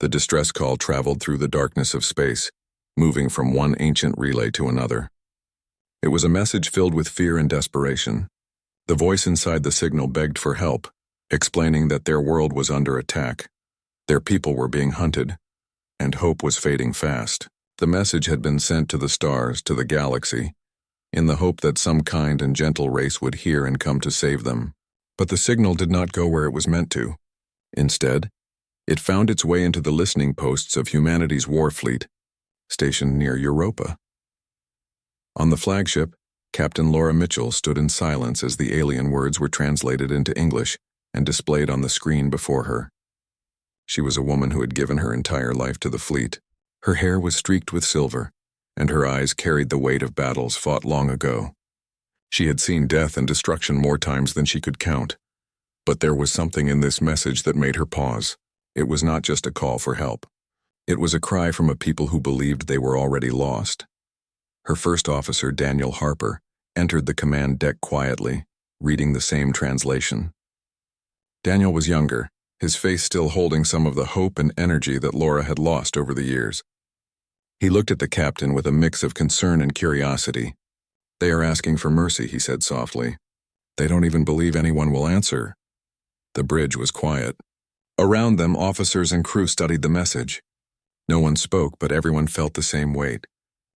The distress call traveled through the darkness of space, moving from one ancient relay to another. It was a message filled with fear and desperation. The voice inside the signal begged for help, explaining that their world was under attack. Their people were being hunted, and hope was fading fast. The message had been sent to the stars, to the galaxy, in the hope that some kind and gentle race would hear and come to save them. But the signal did not go where it was meant to. Instead, it found its way into the listening posts of humanity's war fleet, stationed near Europa. On the flagship, Captain Laura Mitchell stood in silence as the alien words were translated into English and displayed on the screen before her. She was a woman who had given her entire life to the fleet. Her hair was streaked with silver, and her eyes carried the weight of battles fought long ago. She had seen death and destruction more times than she could count. But there was something in this message that made her pause. It was not just a call for help. It was a cry from a people who believed they were already lost. Her first officer, Daniel Harper, entered the command deck quietly, reading the same translation. Daniel was younger, his face still holding some of the hope and energy that Laura had lost over the years. He looked at the captain with a mix of concern and curiosity. "They are asking for mercy," he said softly. "They don't even believe anyone will answer." The bridge was quiet. Around them, officers and crew studied the message. No one spoke, but everyone felt the same weight.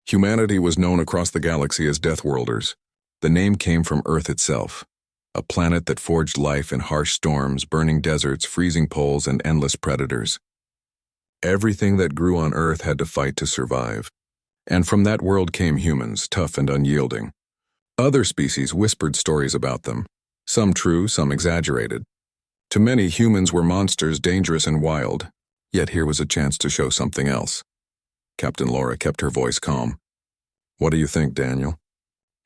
Humanity was known across the galaxy as Deathworlders. The name came from Earth itself, a planet that forged life in harsh storms, burning deserts, freezing poles, and endless predators. Everything that grew on Earth had to fight to survive. And from that world came humans, tough and unyielding. Other species whispered stories about them, some true, some exaggerated. To many, humans were monsters, dangerous and wild, yet here was a chance to show something else. Captain Laura kept her voice calm. "What do you think, Daniel?"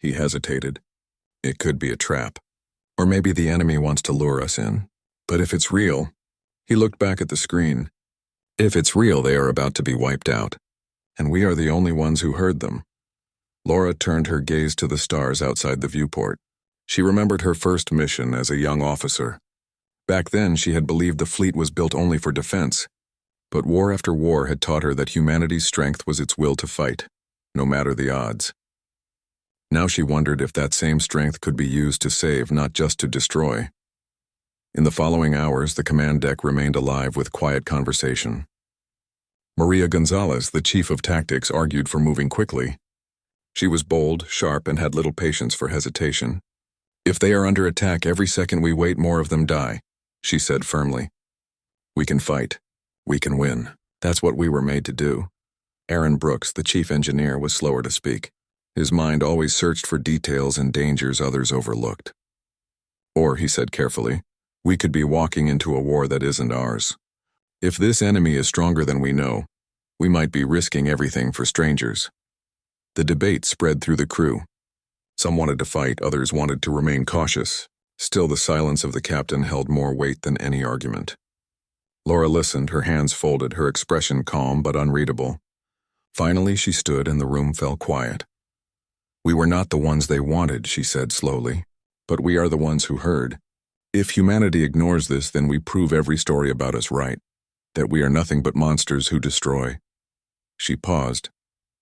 He hesitated. "It could be a trap. Or maybe the enemy wants to lure us in. But if it's real," he looked back at the screen, "if it's real, they are about to be wiped out. And we are the only ones who heard them." Laura turned her gaze to the stars outside the viewport. She remembered her first mission as a young officer. Back then, she had believed the fleet was built only for defense. But war after war had taught her that humanity's strength was its will to fight, no matter the odds. Now she wondered if that same strength could be used to save, not just to destroy. In the following hours, the command deck remained alive with quiet conversation. Maria Gonzalez, the chief of tactics, argued for moving quickly. She was bold, sharp, and had little patience for hesitation. "If they are under attack, every second we wait, more of them die," she said firmly. "We can fight. We can win. That's what we were made to do." Aaron Brooks, the chief engineer, was slower to speak. His mind always searched for details and dangers others overlooked. "Or," he said carefully, "we could be walking into a war that isn't ours. If this enemy is stronger than we know, we might be risking everything for strangers." The debate spread through the crew. Some wanted to fight, others wanted to remain cautious. Still, the silence of the captain held more weight than any argument. Laura listened, her hands folded, her expression calm but unreadable. Finally, she stood and the room fell quiet. "We were not the ones they wanted," she said slowly, "but we are the ones who heard. If humanity ignores this, then we prove every story about us right, that we are nothing but monsters who destroy." She paused,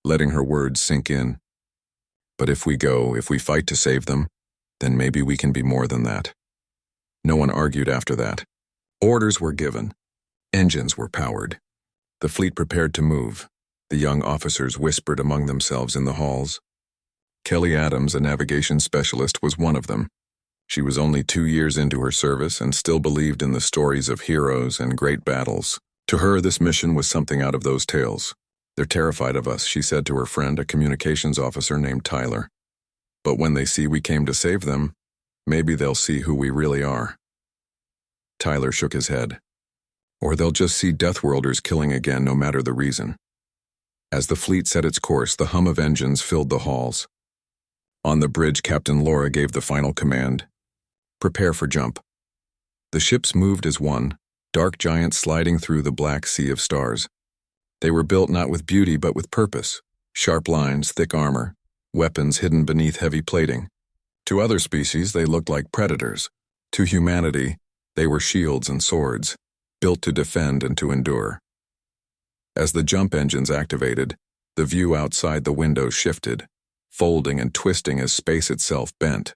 letting her words sink in. "But if we go, if we fight to save them, then maybe we can be more than that." No one argued after that. Orders were given. Engines were powered. The fleet prepared to move. The young officers whispered among themselves in the halls. Kelly Adams, a navigation specialist, was one of them. She was only 2 years into her service and still believed in the stories of heroes and great battles. To her, this mission was something out of those tales. "They're terrified of us," she said to her friend, a communications officer named Tyler. "But when they see we came to save them, maybe they'll see who we really are." Tyler shook his head. "Or they'll just see Deathworlders killing again, no matter the reason." As the fleet set its course, the hum of engines filled the halls. On the bridge, Captain Laura gave the final command: "Prepare for jump." The ships moved as one, dark giants sliding through the black sea of stars. They were built not with beauty but with purpose: sharp lines, thick armor, weapons hidden beneath heavy plating. To other species, they looked like predators. To humanity, they were shields and swords, built to defend and to endure. As the jump engines activated, the view outside the window shifted, folding and twisting as space itself bent.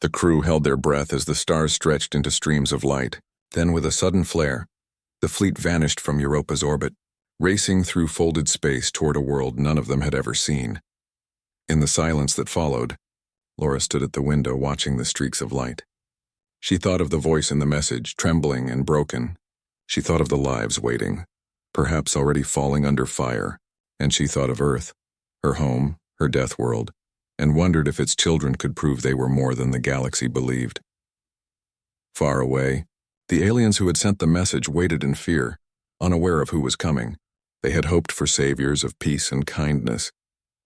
The crew held their breath as the stars stretched into streams of light. Then, with a sudden flare, the fleet vanished from Europa's orbit, racing through folded space toward a world none of them had ever seen. In the silence that followed, Laura stood at the window watching the streaks of light. She thought of the voice in the message, trembling and broken. She thought of the lives waiting, perhaps already falling under fire, and she thought of Earth, her home, her death world, and wondered if its children could prove they were more than the galaxy believed. Far away, the aliens who had sent the message waited in fear, unaware of who was coming. They had hoped for saviors of peace and kindness.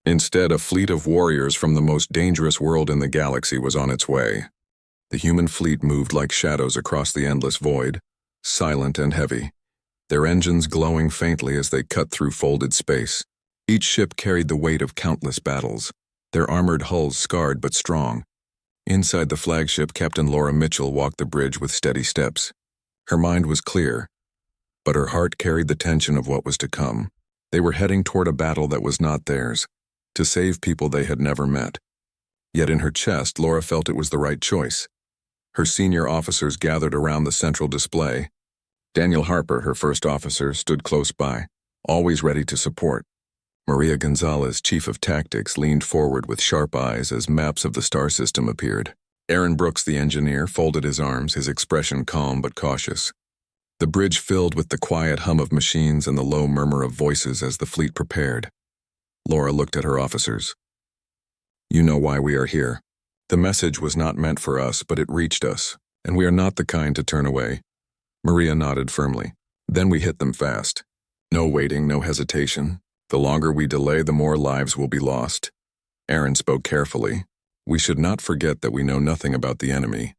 Instead, a fleet of warriors from the most dangerous world in the galaxy was on its way. The human fleet moved like shadows across the endless void, silent and heavy, their engines glowing faintly as they cut through folded space. Each ship carried the weight of countless battles, their armored hulls scarred but strong. Inside the flagship, Captain Laura Mitchell walked the bridge with steady steps. Her mind was clear, but her heart carried the tension of what was to come. They were heading toward a battle that was not theirs, to save people they had never met. Yet in her chest, Laura felt it was the right choice. Her senior officers gathered around the central display. Daniel Harper, her first officer, stood close by, always ready to support. Maria Gonzalez, chief of tactics, leaned forward with sharp eyes as maps of the star system appeared. Aaron Brooks, the engineer, folded his arms, his expression calm but cautious. The bridge filled with the quiet hum of machines and the low murmur of voices as the fleet prepared. Laura looked at her officers. "You know why we are here. The message was not meant for us, but it reached us, and we are not the kind to turn away." Maria nodded firmly. "Then we hit them fast. No waiting, no hesitation. The longer we delay, the more lives will be lost." Aaron spoke carefully. "We should not forget that we know nothing about the enemy.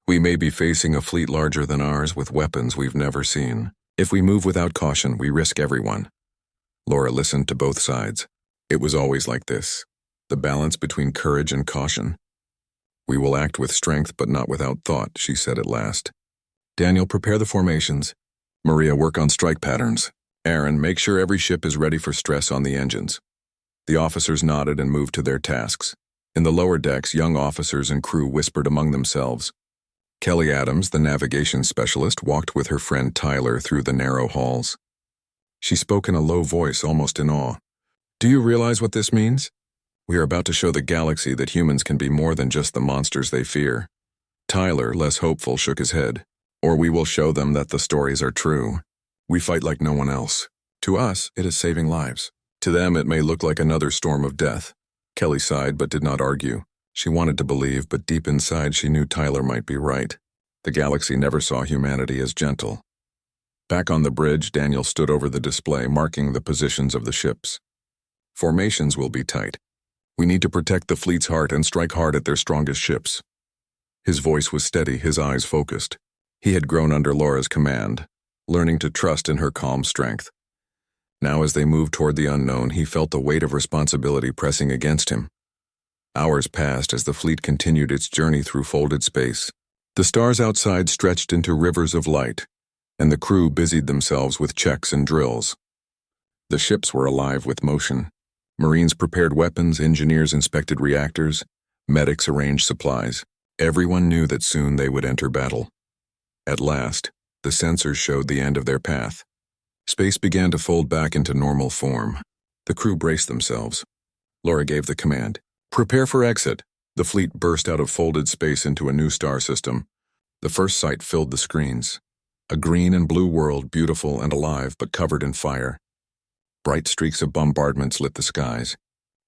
We may be facing a fleet larger than ours with weapons we've never seen. If we move without caution, we risk everyone." Laura listened to both sides. It was always like this, the balance between courage and caution. "We will act with strength but not without thought," she said at last. "Daniel, prepare the formations. Maria, work on strike patterns. Aaron, make sure every ship is ready for stress on the engines." The officers nodded and moved to their tasks. In the lower decks, young officers and crew whispered among themselves. Kelly Adams, the navigation specialist, walked with her friend Tyler through the narrow halls. She spoke in a low voice, almost in awe. "Do you realize what this means? We are about to show the galaxy that humans can be more than just the monsters they fear." Tyler, less hopeful, shook his head. "Or we will show them that the stories are true. We fight like no one else. To us, it is saving lives. To them, it may look like another storm of death." Kelly sighed but did not argue. She wanted to believe, but deep inside she knew Tyler might be right. The galaxy never saw humanity as gentle. Back on the bridge, Daniel stood over the display, marking the positions of the ships. "Formations will be tight. We need to protect the fleet's heart and strike hard at their strongest ships." His voice was steady, his eyes focused. He had grown under Laura's command, learning to trust in her calm strength. Now as they moved toward the unknown, he felt the weight of responsibility pressing against him. Hours passed as the fleet continued its journey through folded space. The stars outside stretched into rivers of light, and the crew busied themselves with checks and drills. The ships were alive with motion. Marines prepared weapons, engineers inspected reactors, medics arranged supplies. Everyone knew that soon they would enter battle. At last, the sensors showed the end of their path. Space began to fold back into normal form. The crew braced themselves. Laura gave the command, "Prepare for exit." The fleet burst out of folded space into a new star system. The first sight filled the screens. A green and blue world, beautiful and alive, but covered in fire. Bright streaks of bombardments lit the skies.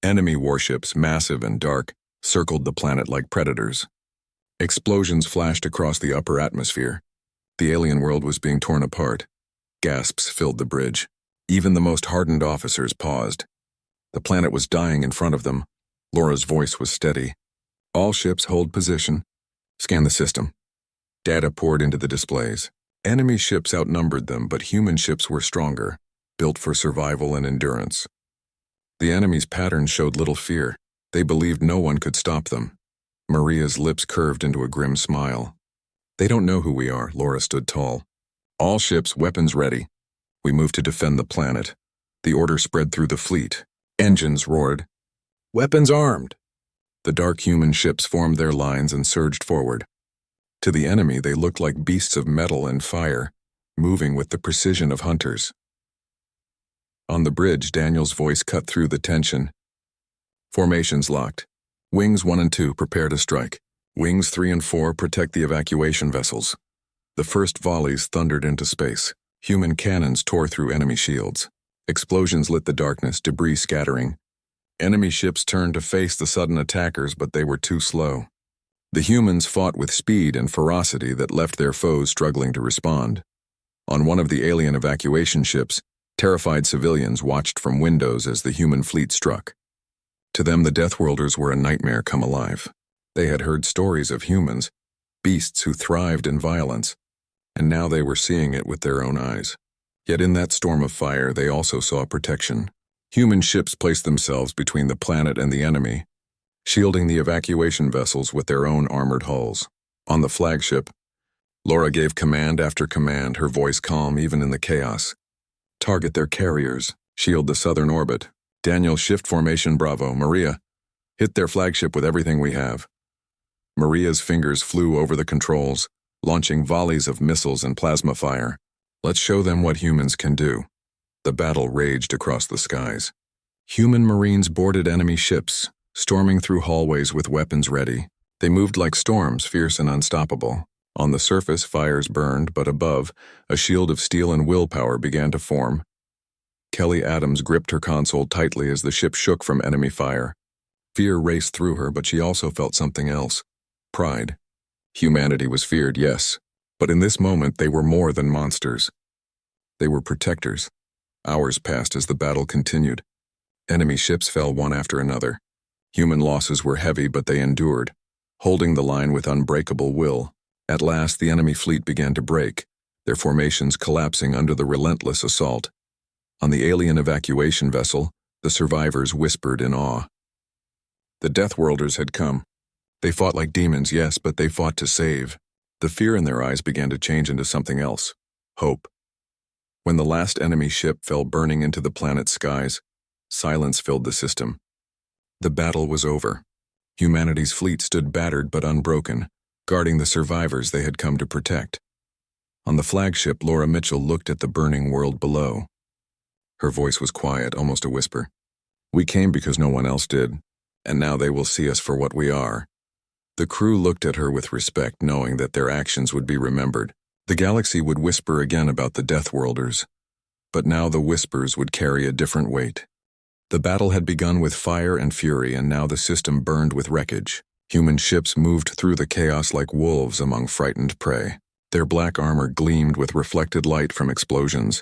Enemy warships, massive and dark, circled the planet like predators. Explosions flashed across the upper atmosphere. The alien world was being torn apart. Gasps filled the bridge. Even the most hardened officers paused. The planet was dying in front of them. Laura's voice was steady. "All ships hold position. Scan the system." Data poured into the displays. Enemy ships outnumbered them, but human ships were stronger, built for survival and endurance. The enemy's patterns showed little fear. They believed no one could stop them. Maria's lips curved into a grim smile. "They don't know who we are." Laura stood tall. "All ships, weapons ready. We move to defend the planet. The order spread through the fleet. Engines roared. Weapons armed! The dark human ships formed their lines and surged forward. To the enemy, they looked like beasts of metal and fire, moving with the precision of hunters. On the bridge, Daniel's voice cut through the tension. Formations locked. Wings 1 and 2 prepare to strike. Wings 3 and 4 protect the evacuation vessels. The first volleys thundered into space. Human cannons tore through enemy shields. Explosions lit the darkness, debris scattering. Enemy ships turned to face the sudden attackers, but they were too slow. The humans fought with speed and ferocity that left their foes struggling to respond. On one of the alien evacuation ships, terrified civilians watched from windows as the human fleet struck. To them, the Deathworlders were a nightmare come alive. They had heard stories of humans, beasts who thrived in violence, and now they were seeing it with their own eyes. Yet in that storm of fire, they also saw protection. Human ships placed themselves between the planet and the enemy, shielding the evacuation vessels with their own armored hulls. On the flagship, Laura gave command after command, her voice calm even in the chaos. Target their carriers. Shield the southern orbit. Daniel, shift formation Bravo. Maria, hit their flagship with everything we have. Maria's fingers flew over the controls, launching volleys of missiles and plasma fire. Let's show them what humans can do. The battle raged across the skies. Human Marines boarded enemy ships, storming through hallways with weapons ready. They moved like storms, fierce and unstoppable. On the surface, fires burned, but above, a shield of steel and willpower began to form. Kelly Adams gripped her console tightly as the ship shook from enemy fire. Fear raced through her, but she also felt something else. Pride. Humanity was feared, yes, but in this moment they were more than monsters. They were protectors. Hours passed as the battle continued. Enemy ships fell one after another. Human losses were heavy, but they endured, holding the line with unbreakable will. At last, the enemy fleet began to break, their formations collapsing under the relentless assault. On the alien evacuation vessel, the survivors whispered in awe. The Deathworlders had come. They fought like demons, yes, but they fought to save. The fear in their eyes began to change into something else. Hope. When the last enemy ship fell burning into the planet's skies, silence filled the system. The battle was over. Humanity's fleet stood battered but unbroken, guarding the survivors they had come to protect. On the flagship, Laura Mitchell looked at the burning world below. Her voice was quiet, almost a whisper. We came because no one else did, and now they will see us for what we are. The crew looked at her with respect, knowing that their actions would be remembered. The galaxy would whisper again about the Deathworlders, but now the whispers would carry a different weight. The battle had begun with fire and fury, and now the system burned with wreckage. Human ships moved through the chaos like wolves among frightened prey. Their black armor gleamed with reflected light from explosions,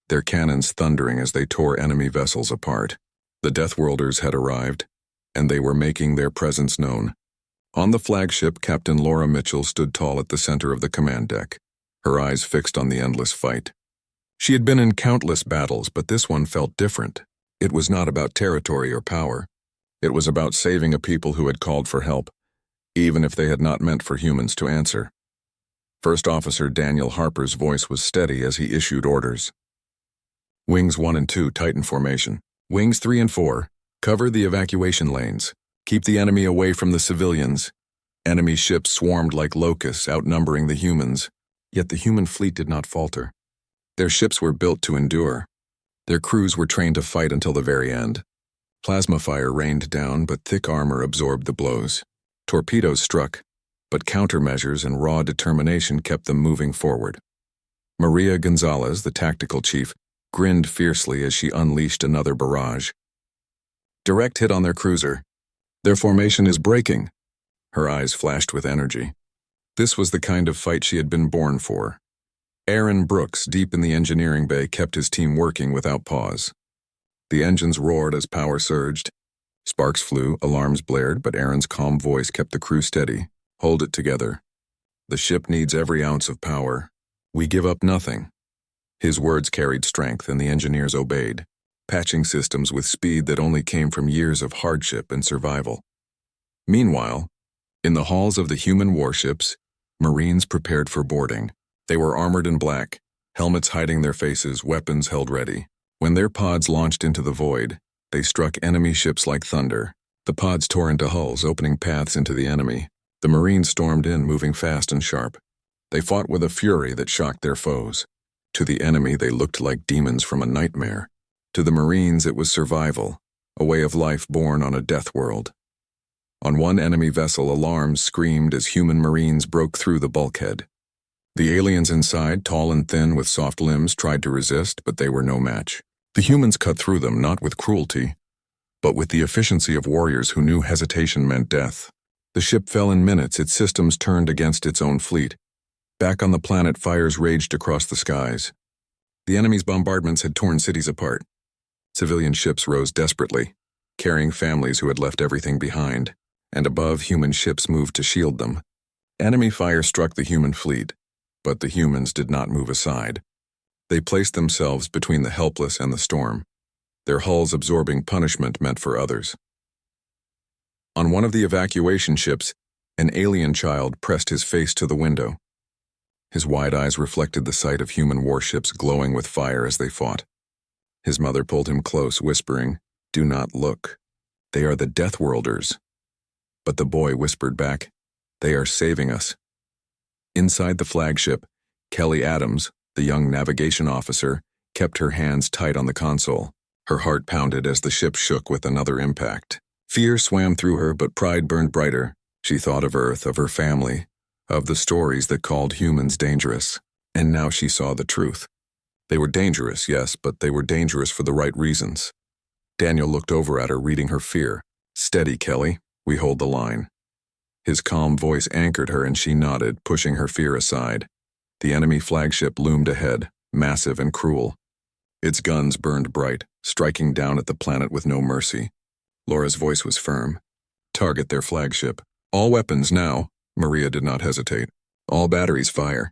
their cannons thundering as they tore enemy vessels apart. The Deathworlders had arrived, and they were making their presence known. On the flagship, Captain Laura Mitchell stood tall at the center of the command deck, her eyes fixed on the endless fight. She had been in countless battles, but this one felt different. It was not about territory or power. It was about saving a people who had called for help, even if they had not meant for humans to answer. First Officer Daniel Harper's voice was steady as he issued orders. Wings 1 and 2 tighten formation. Wings 3 and 4, cover the evacuation lanes. Keep the enemy away from the civilians. Enemy ships swarmed like locusts, outnumbering the humans. Yet the human fleet did not falter. Their ships were built to endure. Their crews were trained to fight until the very end. Plasma fire rained down, but thick armor absorbed the blows. Torpedoes struck, but countermeasures and raw determination kept them moving forward. Maria Gonzalez, the tactical chief, grinned fiercely as she unleashed another barrage. Direct hit on their cruiser. Their formation is breaking. Her eyes flashed with energy. This was the kind of fight she had been born for. Aaron Brooks, deep in the engineering bay, kept his team working without pause. The engines roared as power surged. Sparks flew, alarms blared, but Aaron's calm voice kept the crew steady. Hold it together. The ship needs every ounce of power. We give up nothing. His words carried strength, and the engineers obeyed, patching systems with speed that only came from years of hardship and survival. Meanwhile, in the halls of the human warships, Marines prepared for boarding. They were armored in black, helmets hiding their faces, weapons held ready. When their pods launched into the void, they struck enemy ships like thunder. The pods tore into hulls, opening paths into the enemy. The Marines stormed in, moving fast and sharp. They fought with a fury that shocked their foes. To the enemy, they looked like demons from a nightmare. To the Marines, it was survival, a way of life born on a death world. On one enemy vessel, alarms screamed as human Marines broke through the bulkhead. The aliens inside, tall and thin with soft limbs, tried to resist, but they were no match. The humans cut through them, not with cruelty, but with the efficiency of warriors who knew hesitation meant death. The ship fell in minutes, its systems turned against its own fleet. Back on the planet, fires raged across the skies. The enemy's bombardments had torn cities apart. Civilian ships rose desperately, carrying families who had left everything behind, and above, human ships moved to shield them. Enemy fire struck the human fleet, but the humans did not move aside. They placed themselves between the helpless and the storm, their hulls absorbing punishment meant for others. On one of the evacuation ships, an alien child pressed his face to the window. His wide eyes reflected the sight of human warships glowing with fire as they fought. His mother pulled him close, whispering, "Do not look. They are the Deathworlders." But the boy whispered back, "They are saving us." Inside the flagship, Kelly Adams, the young navigation officer, kept her hands tight on the console. Her heart pounded as the ship shook with another impact. Fear swam through her, but pride burned brighter. She thought of Earth, of her family, of the stories that called humans dangerous. And now she saw the truth. They were dangerous, yes, but they were dangerous for the right reasons. Daniel looked over at her, reading her fear. "Steady, Kelly. We hold the line." His calm voice anchored her, and she nodded, pushing her fear aside. The enemy flagship loomed ahead, massive and cruel. Its guns burned bright, striking down at the planet with no mercy. Laura's voice was firm. "Target their flagship. All weapons now." Maria did not hesitate. "All batteries fire."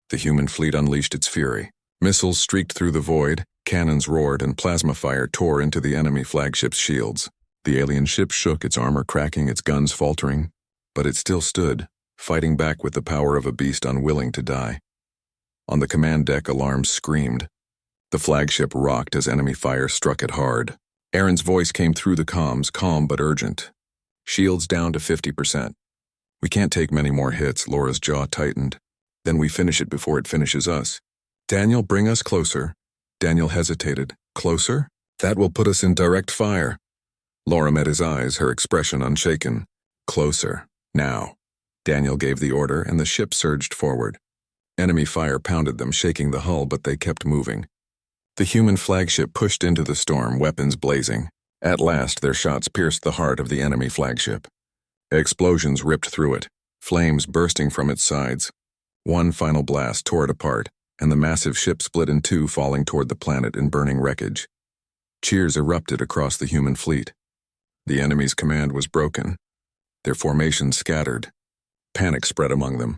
The human fleet unleashed its fury. Missiles streaked through the void, cannons roared, and plasma fire tore into the enemy flagship's shields. The alien ship shook, its armor cracking, its guns faltering, but it still stood, fighting back with the power of a beast unwilling to die. On the command deck, alarms screamed. The flagship rocked as enemy fire struck it hard. Aaron's voice came through the comms, calm but urgent. "Shields down to 50%. We can't take many more hits." Laura's jaw tightened. "Then we finish it before it finishes us." "Daniel, bring us closer." Daniel hesitated. "Closer? That will put us in direct fire." Laura met his eyes, her expression unshaken. "Closer. Now." Daniel gave the order, and the ship surged forward. Enemy fire pounded them, shaking the hull, but they kept moving. The human flagship pushed into the storm, weapons blazing. At last, their shots pierced the heart of the enemy flagship. Explosions ripped through it, flames bursting from its sides. One final blast tore it apart, and the massive ship split in two, falling toward the planet in burning wreckage. Cheers erupted across the human fleet. The enemy's command was broken. Their formations scattered. Panic spread among them.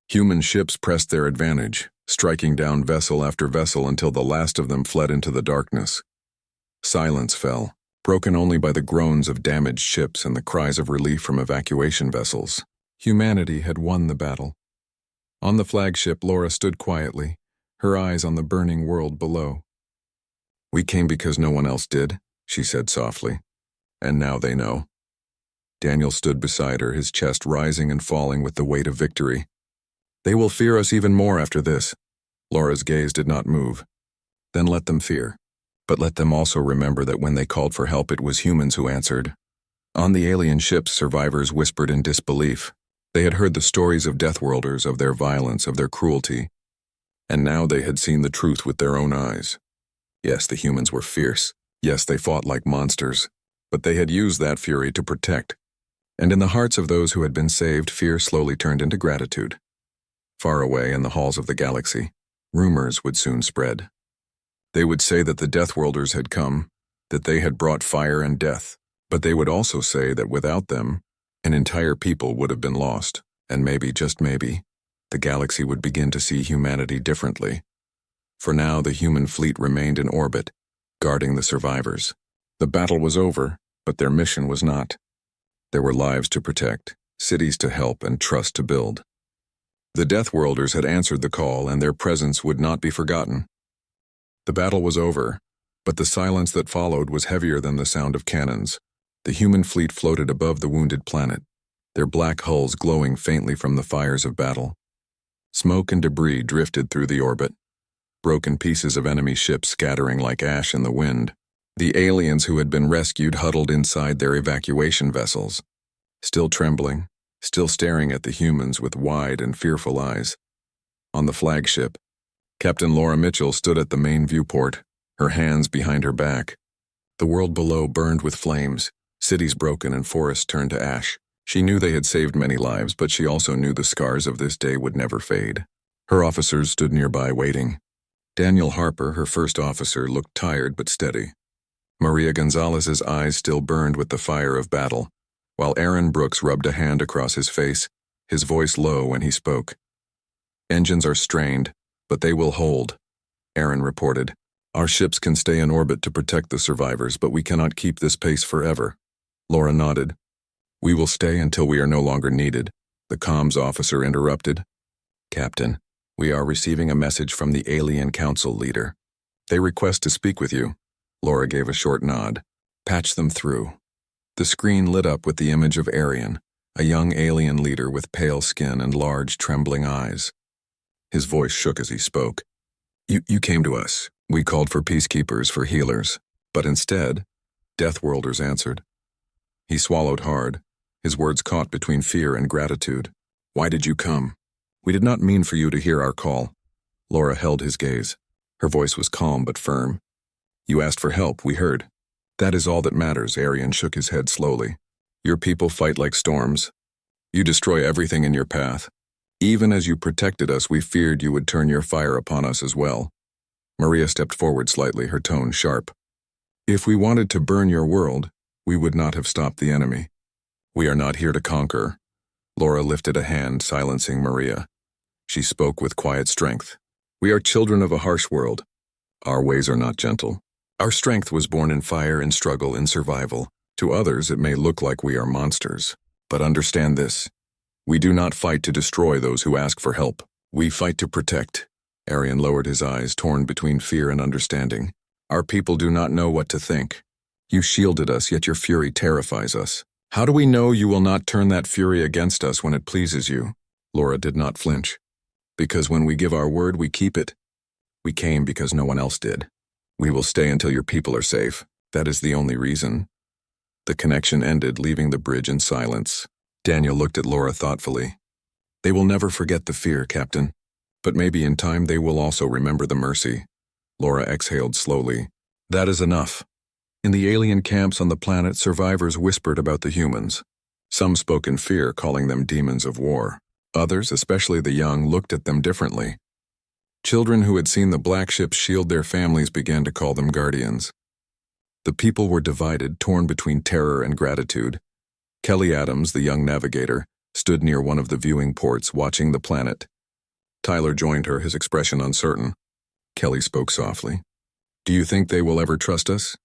Human ships pressed their advantage, striking down vessel after vessel until the last of them fled into the darkness. Silence fell, broken only by the groans of damaged ships and the cries of relief from evacuation vessels. Humanity had won the battle. On the flagship, Laura stood quietly, her eyes on the burning world below. "We came because no one else did," she said softly. "And now they know." Daniel stood beside her, his chest rising and falling with the weight of victory. "They will fear us even more after this." Laura's gaze did not move. "Then let them fear. But let them also remember that when they called for help, it was humans who answered." On the alien ships, survivors whispered in disbelief. They had heard the stories of Deathworlders, of their violence, of their cruelty. And now they had seen the truth with their own eyes. Yes, the humans were fierce. Yes, they fought like monsters. But they had used that fury to protect. And in the hearts of those who had been saved, fear slowly turned into gratitude. Far away in the halls of the galaxy, rumors would soon spread. They would say that the Deathworlders had come, that they had brought fire and death, but they would also say that without them, an entire people would have been lost, and maybe, just maybe, the galaxy would begin to see humanity differently. For now, the human fleet remained in orbit, guarding the survivors. The battle was over, but their mission was not. There were lives to protect, cities to help, and trust to build. The Deathworlders had answered the call, and their presence would not be forgotten. The battle was over, but the silence that followed was heavier than the sound of cannons. The human fleet floated above the wounded planet, their black hulls glowing faintly from the fires of battle. Smoke and debris drifted through the orbit, broken pieces of enemy ships scattering like ash in the wind. The aliens who had been rescued huddled inside their evacuation vessels, still trembling, still staring at the humans with wide and fearful eyes. On the flagship, Captain Laura Mitchell stood at the main viewport, her hands behind her back. The world below burned with flames, cities broken and forests turned to ash. She knew they had saved many lives, but she also knew the scars of this day would never fade. Her officers stood nearby waiting. Daniel Harper, her first officer, looked tired but steady. Maria Gonzalez's eyes still burned with the fire of battle, while Aaron Brooks rubbed a hand across his face, his voice low when he spoke. "Engines are strained, but they will hold," Aaron reported. "Our ships can stay in orbit to protect the survivors, but we cannot keep this pace forever." Laura nodded. "We will stay until we are no longer needed," the comms officer interrupted. "Captain, we are receiving a message from the Alien Council leader. They request to speak with you." Laura gave a short nod. "Patch them through." The screen lit up with the image of Arian, a young alien leader with pale skin and large, trembling eyes. His voice shook as he spoke. You came to us. We called for peacekeepers, for healers. But instead, Deathworlders answered." He swallowed hard, his words caught between fear and gratitude. "Why did you come?" "We did not mean for you to hear our call." Laura held his gaze. Her voice was calm but firm. "You asked for help, we heard. That is all that matters." Arian shook his head slowly. "Your people fight like storms. You destroy everything in your path. Even as you protected us, we feared you would turn your fire upon us as well." Maria stepped forward slightly, her tone sharp. "If we wanted to burn your world, we would not have stopped the enemy. We are not here to conquer." Laura lifted a hand, silencing Maria. She spoke with quiet strength. "We are children of a harsh world. Our ways are not gentle. Our strength was born in fire and struggle in survival. To others, it may look like we are monsters. But understand this. We do not fight to destroy those who ask for help. We fight to protect." Arian lowered his eyes, torn between fear and understanding. "Our people do not know what to think. You shielded us, yet your fury terrifies us. How do we know you will not turn that fury against us when it pleases you?" Laura did not flinch. "Because when we give our word, we keep it. We came because no one else did. We will stay until your people are safe. That is the only reason." The connection ended, leaving the bridge in silence. Daniel looked at Laura thoughtfully. "They will never forget the fear, Captain. But maybe in time they will also remember the mercy." Laura exhaled slowly. "That is enough." In the alien camps on the planet, survivors whispered about the humans. Some spoke in fear, calling them demons of war. Others, especially the young, looked at them differently. Children who had seen the black ships shield their families began to call them guardians. The people were divided, torn between terror and gratitude. Kelly Adams, the young navigator, stood near one of the viewing ports, watching the planet. Tyler joined her, his expression uncertain. Kelly spoke softly. "Do you think they will ever trust us?"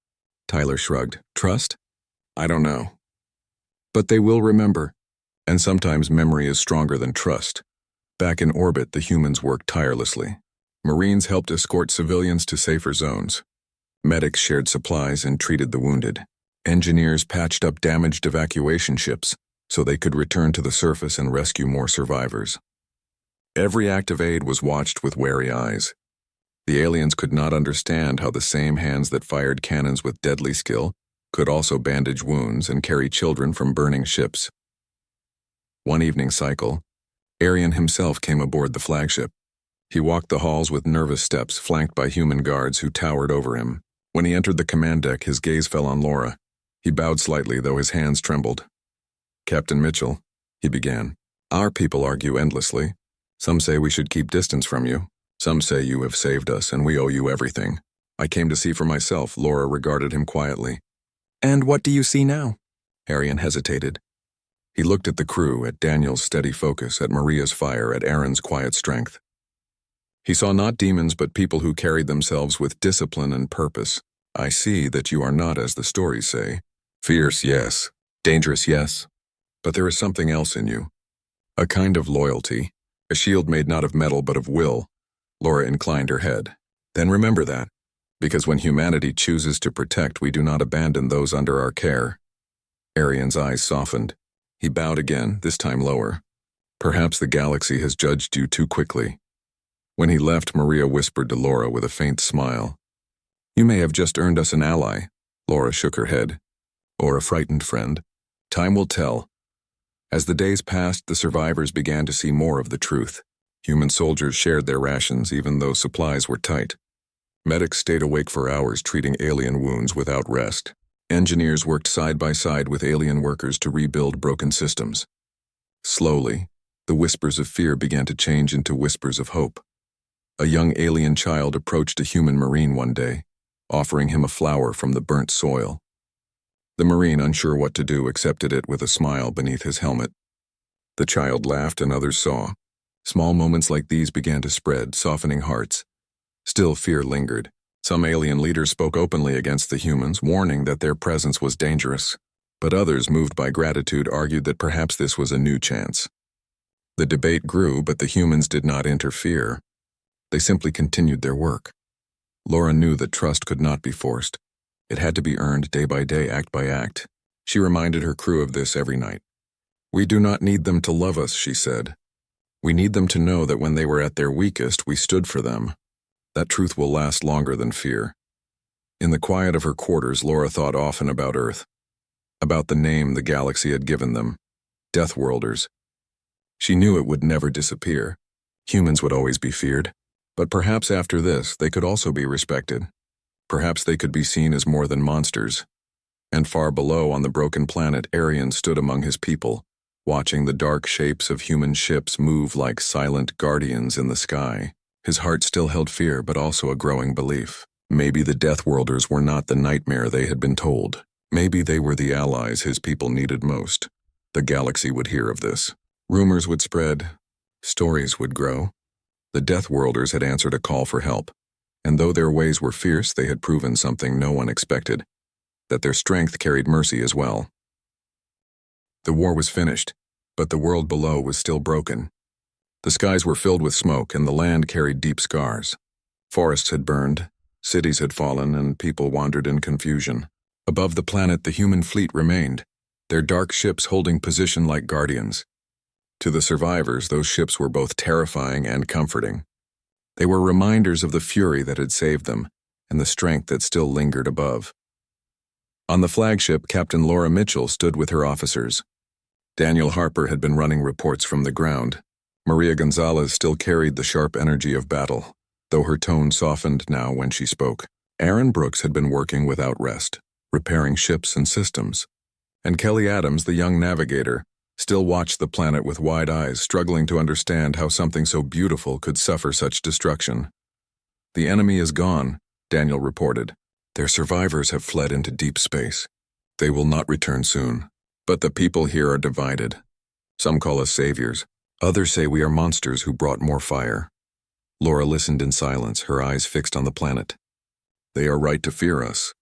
Tyler shrugged. "Trust? I don't know. But they will remember. And sometimes memory is stronger than trust." Back in orbit, the humans worked tirelessly. Marines helped escort civilians to safer zones. Medics shared supplies and treated the wounded. Engineers patched up damaged evacuation ships so they could return to the surface and rescue more survivors. Every act of aid was watched with wary eyes. The aliens could not understand how the same hands that fired cannons with deadly skill could also bandage wounds and carry children from burning ships. One evening cycle, Arian himself came aboard the flagship. He walked the halls with nervous steps, flanked by human guards who towered over him. When he entered the command deck, his gaze fell on Laura. He bowed slightly, though his hands trembled. "Captain Mitchell," he began, "our people argue endlessly. Some say we should keep distance from you. Some say you have saved us and we owe you everything. I came to see for myself." Laura regarded him quietly. "And what do you see now?" Arian hesitated. He looked at the crew, at Daniel's steady focus, at Maria's fire, at Aaron's quiet strength. He saw not demons but people who carried themselves with discipline and purpose. "I see that you are not as the stories say. Fierce, yes. Dangerous, yes. But there is something else in you. A kind of loyalty. A shield made not of metal but of will. Laura inclined her head. Then remember that, because when humanity chooses to protect, we do not abandon those under our care. Arian's eyes softened. He bowed again, this time lower. Perhaps the galaxy has judged you too quickly. When he left, Maria whispered to Laura with a faint smile. You may have just earned us an ally. Laura shook her head. Or a frightened friend. Time will tell. As the days passed, the survivors began to see more of the truth. Human soldiers shared their rations even though supplies were tight. Medics stayed awake for hours treating alien wounds without rest. Engineers worked side by side with alien workers to rebuild broken systems. Slowly, the whispers of fear began to change into whispers of hope. A young alien child approached a human Marine one day, offering him a flower from the burnt soil. The Marine, unsure what to do, accepted it with a smile beneath his helmet. The child laughed and others saw. Small moments like these began to spread, softening hearts. Still, fear lingered. Some alien leaders spoke openly against the humans, warning that their presence was dangerous. But others, moved by gratitude, argued that perhaps this was a new chance. The debate grew, but the humans did not interfere. They simply continued their work. Laura knew that trust could not be forced. It had to be earned day by day, act by act. She reminded her crew of this every night. We do not need them to love us, she said. We need them to know that when they were at their weakest, we stood for them. That truth will last longer than fear. In the quiet of her quarters, Laura thought often about Earth. About the name the galaxy had given them. Deathworlders. She knew it would never disappear. Humans would always be feared. But perhaps after this, they could also be respected. Perhaps they could be seen as more than monsters. And far below on the broken planet, Arian stood among his people, watching the dark shapes of human ships move like silent guardians in the sky. His heart still held fear, but also a growing belief. Maybe the Deathworlders were not the nightmare they had been told. Maybe they were the allies his people needed most. The galaxy would hear of this. Rumors would spread. Stories would grow. The Deathworlders had answered a call for help, and though their ways were fierce, they had proven something no one expected, that their strength carried mercy as well. The war was finished, but the world below was still broken. The skies were filled with smoke, and the land carried deep scars. Forests had burned, cities had fallen, and people wandered in confusion. Above the planet, the human fleet remained, their dark ships holding position like guardians. To the survivors, those ships were both terrifying and comforting. They were reminders of the fury that had saved them, and the strength that still lingered above. On the flagship, Captain Laura Mitchell stood with her officers. Daniel Harper had been running reports from the ground. Maria Gonzalez still carried the sharp energy of battle, though her tone softened now when she spoke. Aaron Brooks had been working without rest, repairing ships and systems. And Kelly Adams, the young navigator, still watched the planet with wide eyes, struggling to understand how something so beautiful could suffer such destruction. The enemy is gone, Daniel reported. Their survivors have fled into deep space. They will not return soon. But the people here are divided. Some call us saviors. Others say we are monsters who brought more fire. Laura listened in silence, her eyes fixed on the planet. They are right to fear us.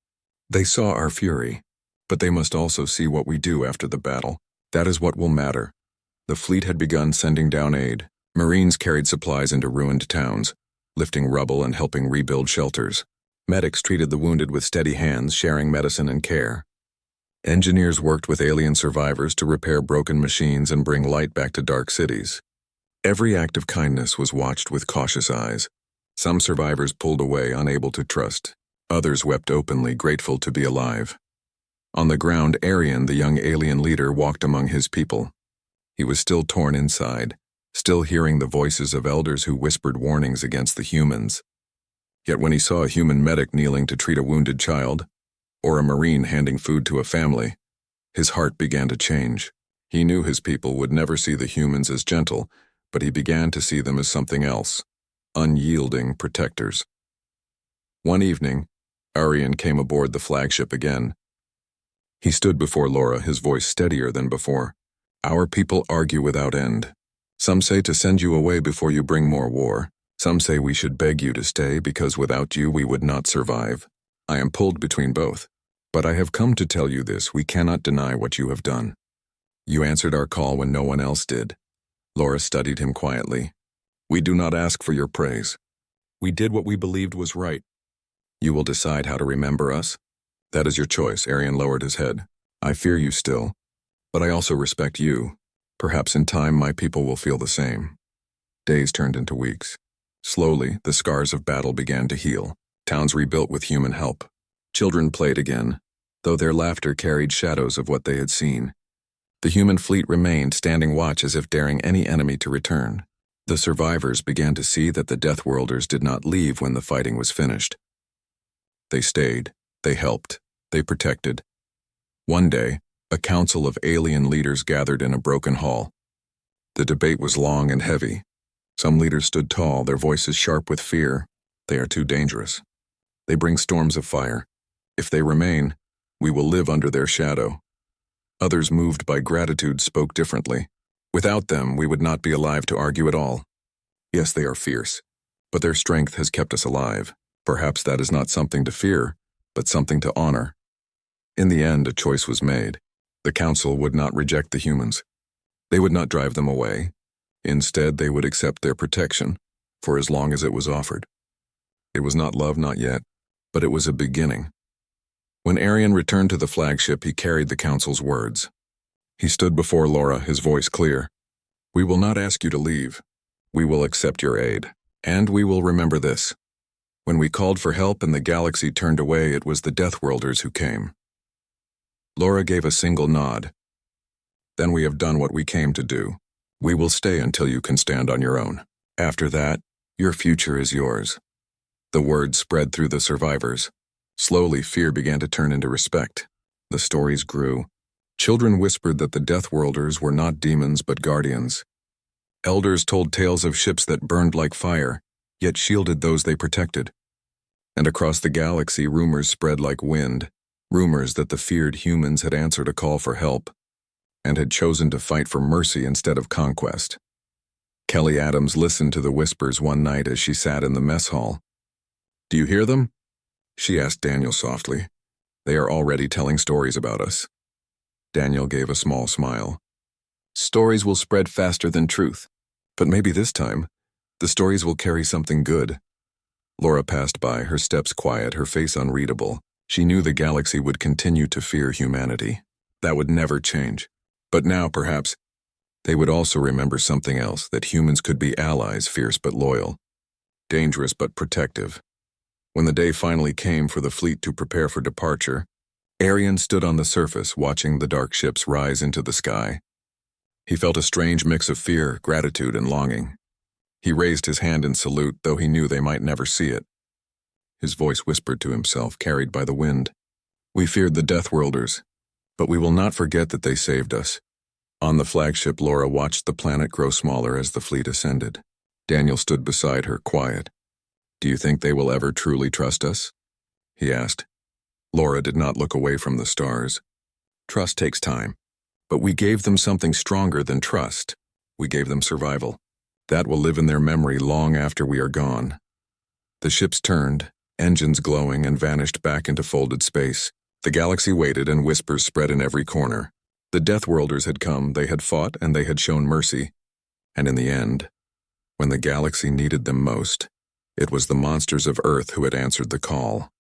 They saw our fury, but they must also see what we do after the battle. That is what will matter. The fleet had begun sending down aid. Marines carried supplies into ruined towns, lifting rubble and helping rebuild shelters. Medics treated the wounded with steady hands, sharing medicine and care. Engineers worked with alien survivors to repair broken machines and bring light back to dark cities. Every act of kindness was watched with cautious eyes. Some survivors pulled away, unable to trust. Others wept openly, grateful to be alive. On the ground, Arian, the young alien leader, walked among his people. He was still torn inside, still hearing the voices of elders who whispered warnings against the humans. Yet when he saw a human medic kneeling to treat a wounded child, or a Marine handing food to a family, his heart began to change. He knew his people would never see the humans as gentle, but he began to see them as something else, unyielding protectors. One evening, Arian came aboard the flagship again. He stood before Laura, his voice steadier than before. Our people argue without end. Some say to send you away before you bring more war. Some say we should beg you to stay because without you we would not survive. I am pulled between both. But I have come to tell you this, we cannot deny what you have done. You answered our call when no one else did. Laura studied him quietly. We do not ask for your praise. We did what we believed was right. You will decide how to remember us? That is your choice, Arian lowered his head. I fear you still, but I also respect you. Perhaps in time my people will feel the same. Days turned into weeks. Slowly, the scars of battle began to heal. Towns rebuilt with human help. Children played again, though their laughter carried shadows of what they had seen. The human fleet remained, standing watch as if daring any enemy to return. The survivors began to see that the Deathworlders did not leave when the fighting was finished. They stayed, they helped, they protected. One day, a council of alien leaders gathered in a broken hall. The debate was long and heavy. Some leaders stood tall, their voices sharp with fear. They are too dangerous. They bring storms of fire. If they remain, we will live under their shadow. Others, moved by gratitude, spoke differently. Without them, we would not be alive to argue at all. Yes, they are fierce, but their strength has kept us alive. Perhaps that is not something to fear, but something to honor. In the end, a choice was made. The council would not reject the humans. They would not drive them away. Instead, they would accept their protection, for as long as it was offered. It was not love, not yet, but it was a beginning. When Arian returned to the flagship, he carried the council's words. He stood before Laura, his voice clear. We will not ask you to leave. We will accept your aid. And we will remember this. When we called for help and the galaxy turned away, it was the Deathworlders who came. Laura gave a single nod. Then we have done what we came to do. We will stay until you can stand on your own. After that, your future is yours. The word spread through the survivors. Slowly, fear began to turn into respect. The stories grew. Children whispered that the Deathworlders were not demons but guardians. Elders told tales of ships that burned like fire, yet shielded those they protected. And across the galaxy, rumors spread like wind, rumors that the feared humans had answered a call for help, and had chosen to fight for mercy instead of conquest. Kelly Adams listened to the whispers one night as she sat in the mess hall. Do you hear them? She asked Daniel softly. They are already telling stories about us. Daniel gave a small smile. Stories will spread faster than truth, but maybe this time, the stories will carry something good. Laura passed by, her steps quiet, her face unreadable. She knew the galaxy would continue to fear humanity. That would never change. But now, perhaps, they would also remember something else, that humans could be allies, fierce but loyal, dangerous but protective. When the day finally came for the fleet to prepare for departure, Arian stood on the surface, watching the dark ships rise into the sky. He felt a strange mix of fear, gratitude, and longing. He raised his hand in salute, though he knew they might never see it. His voice whispered to himself, carried by the wind. We feared the Deathworlders, but we will not forget that they saved us. On the flagship, Laura watched the planet grow smaller as the fleet ascended. Daniel stood beside her, quiet. Do you think they will ever truly trust us? He asked. Laura did not look away from the stars. Trust takes time, but we gave them something stronger than trust. We gave them survival. That will live in their memory long after we are gone. The ships turned, engines glowing, and vanished back into folded space. The galaxy waited, and whispers spread in every corner. The Deathworlders had come, they had fought, and they had shown mercy. And in the end, when the galaxy needed them most, it was the monsters of Earth who had answered the call.